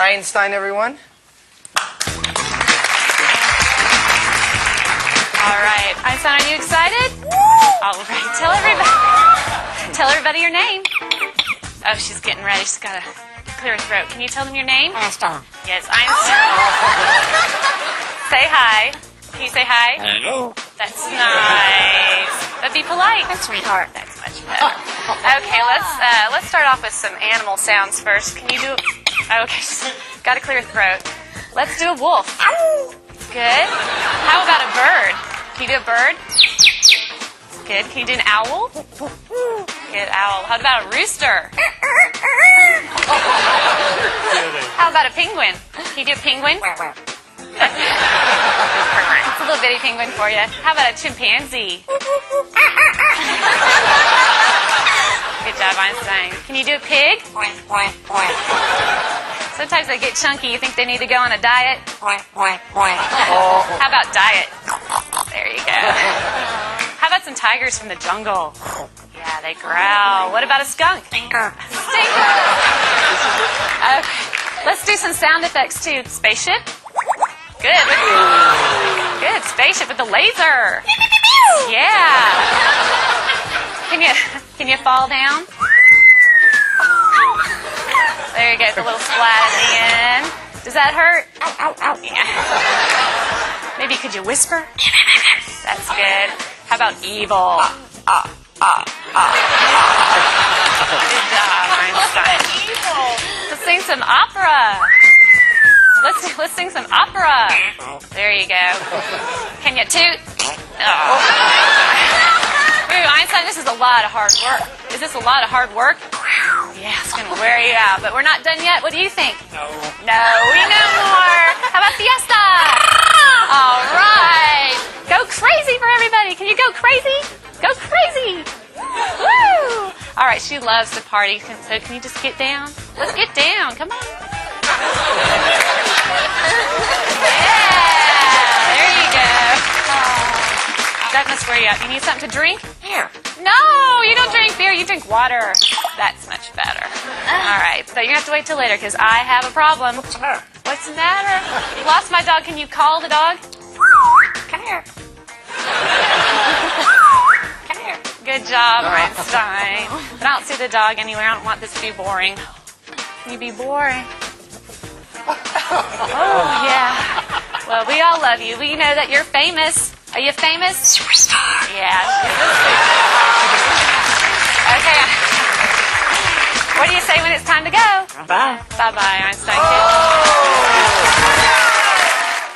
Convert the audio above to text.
Einstein, everyone. All right. Einstein, are you excited? All right. Tell everybody your name. Oh, she's getting ready. She's got to clear her throat. Can you tell them your name? Einstein. Yes, Einstein. Say hi. Can you say hi? Hello. That's nice. But be polite. That's sweetheart. That's much better. Okay, let's start off with some animal sounds first. Can you do? Okay, got to clear your throat. Let's do a wolf. Good. How about a bird? Can you do a bird? Good. Can you do an owl? Good, owl. How about a rooster? How about a penguin? Can you do a penguin? It's a little bitty penguin for you. How about a chimpanzee? Good job, Einstein. Can you do a pig? Sometimes they get chunky. You think they need to go on a diet? How about diet? There you go. How about some tigers from the jungle? Yeah, they growl. What about a skunk? Stinker. Stinker. Okay. Let's do some sound effects too. Spaceship. Good. Good. Spaceship with the laser. Yeah. Can you fall down? There you go. It's a little splat at the end. Does that hurt? Yeah. Maybe could you whisper? That's good. How about evil? Good job, Einstein. Let's sing some opera. Let's sing some opera. There you go. Can you toot? Oh. Ooh, Einstein, this is a lot of hard work. Is this a lot of hard work? Yeah, it's going to wear you out. But we're not done yet. What do you think? No, we know more. How about fiesta? All right. Go crazy for everybody. Can you go crazy? Go crazy. Woo! All right, she loves to party. So can you just get down? Let's get down. Come on. Yeah, there you go. That must wear you out. You need something to drink? Here. No, you don't drink beer. You drink water. That's much better. All right, but you're going to have to wait till later because I have a problem. What's the matter? What's the matter? You lost my dog. Can you call the dog? Come here. Come here. Good job, Einstein. But I don't see the dog anywhere. I don't want this to be boring. Can you be boring? Oh, yeah. Well, we all love you. We know that you're famous. Are you famous? Superstar. Yeah. Okay. What do you say when it's time to go? Bye. Bye-bye, Einstein.